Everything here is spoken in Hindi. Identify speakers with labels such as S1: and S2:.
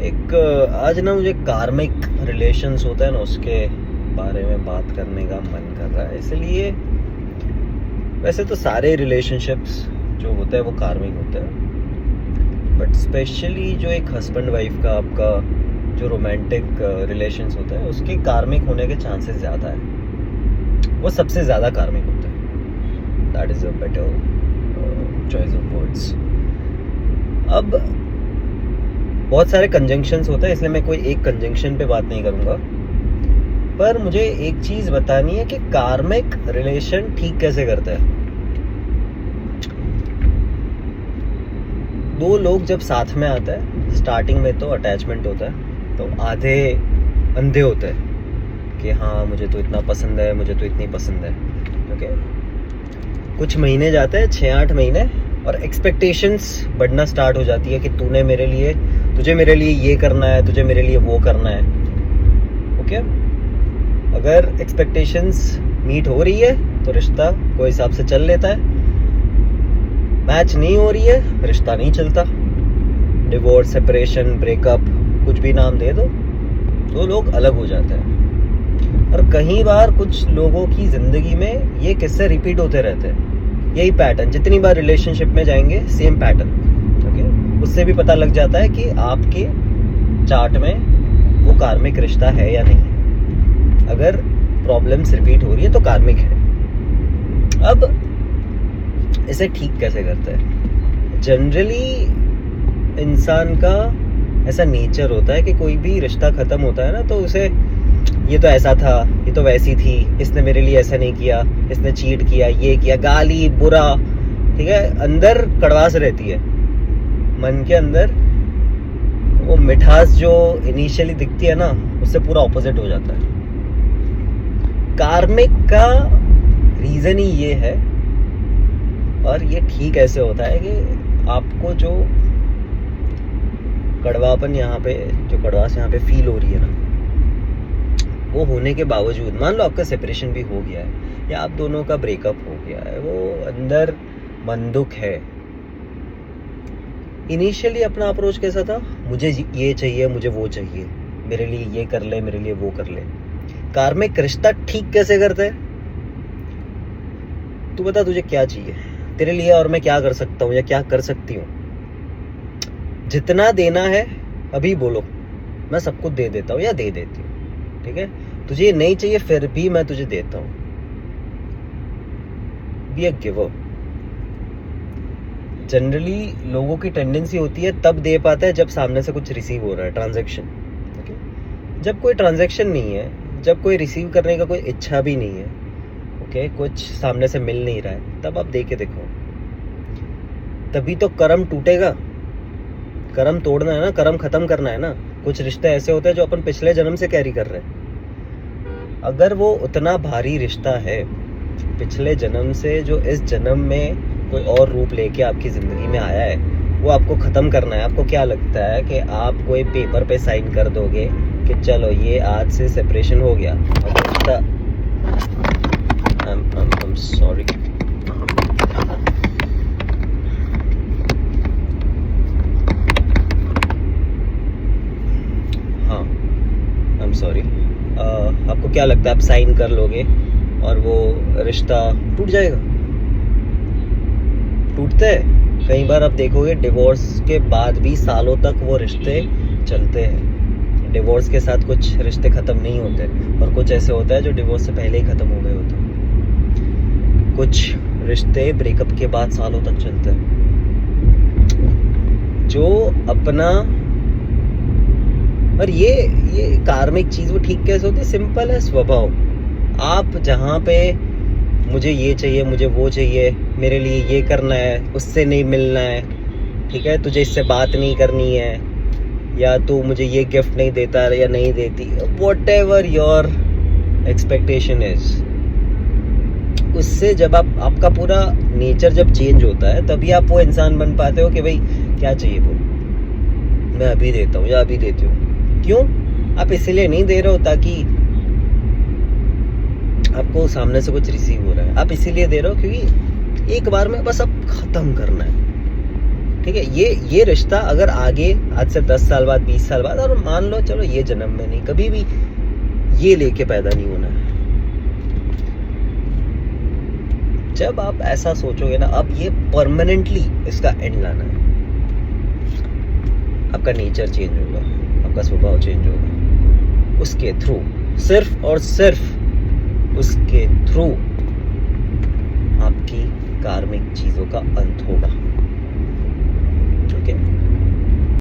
S1: आज ना मुझे कार्मिक रिलेशंस होता है ना, उसके बारे में बात करने का मन कर रहा है। इसलिए वैसे तो सारे रिलेशनशिप्स जो होते हैं वो कार्मिक होते हैं, बट स्पेशली जो एक हस्बैंड वाइफ का आपका जो रोमांटिक रिलेशंस होता है उसके कार्मिक होने के चांसेस ज़्यादा है। वो सबसे ज़्यादा कार्मिक होता है। That is a better choice of words. अब बहुत सारे कंजंक्शंस होते हैं, इसलिए मैं कोई एक कंजंक्शन पे बात नहीं करूँगा, पर मुझे एक चीज़ बतानी है कि कार्मिक रिलेशन ठीक कैसे करता है। दो लोग जब साथ में आता है, स्टार्टिंग में तो अटैचमेंट होता है, तो आधे अंधे होते हैं कि हाँ मुझे तो इतना पसंद है, मुझे तो इतनी पसंद है। ओके, कुछ महीने जाते हैं, 6-8 महीने, और एक्सपेक्टेशंस बढ़ना स्टार्ट हो जाती है कि तुझे मेरे लिए ये करना है, तुझे मेरे लिए वो करना है। ओके, अगर एक्सपेक्टेशंस मीट हो रही है तो रिश्ता कोई हिसाब से चल लेता है, मैच नहीं हो रही है रिश्ता नहीं चलता। डिवोर्स, सेपरेशन, ब्रेकअप, कुछ भी नाम दे दो लोग अलग हो जाते हैं। और कई बार कुछ लोगों की ज़िंदगी में ये किस्से रिपीट होते रहते हैं, यही पैटर्न। जितनी बार रिलेशनशिप में जाएंगे सेम पैटर्न। ओके, उससे भी पता लग जाता है कि आपके चार्ट में वो कार्मिक रिश्ता है या नहीं। अगर प्रॉब्लम्स रिपीट हो रही है तो कार्मिक है। अब इसे ठीक कैसे करते हैं? जनरली इंसान का ऐसा नेचर होता है कि कोई भी रिश्ता ख़त्म होता है ना, तो उसे ये तो ऐसा था, ये तो वैसी थी, इसने मेरे लिए ऐसा नहीं किया, इसने चीट किया, ये किया, गाली, बुरा, ठीक है। अंदर कड़वास रहती है, मन के अंदर वो मिठास जो इनिशियली दिखती है ना, उससे पूरा ऑपोजिट हो जाता है। कार्मिक का रीज़न ही ये है, और ये ठीक ऐसे होता है कि आपको जो कड़वापन यहाँ पे, जो कड़वास यहाँ पे फील हो रही है ना, वो होने के बावजूद, मान लो आपका सेपरेशन भी हो गया है या आप दोनों का ब्रेकअप हो गया है, वो अंदर मन दुख है। इनिशियली अपना अप्रोच कैसा था? मुझे ये चाहिए, मुझे वो चाहिए, मेरे लिए ये कर ले, मेरे लिए वो कर ले। कार्मिक रिश्ता ठीक कैसे करते हैं? तू बता तुझे क्या चाहिए तेरे लिए, और मैं क्या कर सकता हूँ या क्या कर सकती हूँ। जितना देना है अभी बोलो, मैं सब कुछ दे देता हूँ या दे देती हूँ, ठीक है। तुझे ये नहीं चाहिए फिर भी मैं तुझे देता हूँ। Be a giver. जनरली लोगों की टेंडेंसी होती है तब दे पाता है जब सामने से कुछ रिसीव हो रहा है, ट्रांजैक्शन। ओके, जब कोई ट्रांजैक्शन नहीं है, जब कोई रिसीव करने का कोई इच्छा भी नहीं है, ओके, कुछ सामने से मिल नहीं रहा है, तब आप दे के देखो। तभी तो कर्म टूटेगा। कर्म तोड़ना है ना, कर्म खत्म करना है ना। कुछ रिश्ते ऐसे होते हैं जो अपन पिछले जन्म से कैरी कर रहे हैं। अगर वो उतना भारी रिश्ता है पिछले जन्म से, जो इस जन्म में कोई और रूप लेके आपकी ज़िंदगी में आया है, वो आपको ख़त्म करना है। आपको क्या लगता है कि आप कोई पेपर पे साइन कर दोगे कि चलो ये आज से सेपरेशन हो गया, और रिश्ता I'm sorry. हाँ, I'm sorry. आपको क्या लगता है आप साइन कर लोगे और वो रिश्ता टूट जाएगा? टूटते हैं। कई बार आप देखोगे डिवोर्स के बाद भी सालों तक वो रिश्ते चलते हैं। डिवोर्स के साथ कुछ रिश्ते ख़त्म नहीं होते, और कुछ ऐसे होता है जो डिवोर्स से पहले ही ख़त्म हो गए होते हैं। कुछ रिश्ते ब्रेकअप के बाद सालों तक चलते हैं। जो अपना, और ये कार्मिक चीज़ वो ठीक कैसे होती है? सिंपल है स्वभाव। आप जहाँ पे मुझे ये चाहिए, मुझे वो चाहिए, मेरे लिए ये करना है, उससे नहीं मिलना है, ठीक है, तुझे इससे बात नहीं करनी है, या तू मुझे ये गिफ्ट नहीं देता या नहीं देती, what ever your expectation is, उससे जब आपका पूरा नेचर जब चेंज होता है, तभी आप वो इंसान बन पाते हो कि भाई क्या चाहिए वो मैं अभी देता हूँ या अभी देती हूँ। क्यों? आप इसीलिए नहीं दे रहे हो ताकि आपको सामने से कुछ रिसीव हो रहा है, आप इसीलिए दे रहे हो क्योंकि एक बार में बस अब खत्म करना है। ठीक है, ये रिश्ता अगर आगे आज से 10 साल बाद, 20 साल बाद, और मान लो चलो ये जन्म में नहीं, कभी भी ये लेके पैदा नहीं होना है। जब आप ऐसा सोचोगे ना, अब ये परमानेंटली इसका एंड लाना है, आपका नेचर चेंज होगा, आपका स्वभाव चेंज होगा, उसके थ्रू, सिर्फ और सिर्फ उसके थ्रू आपकी कार्मिक चीजों का अंत होगा।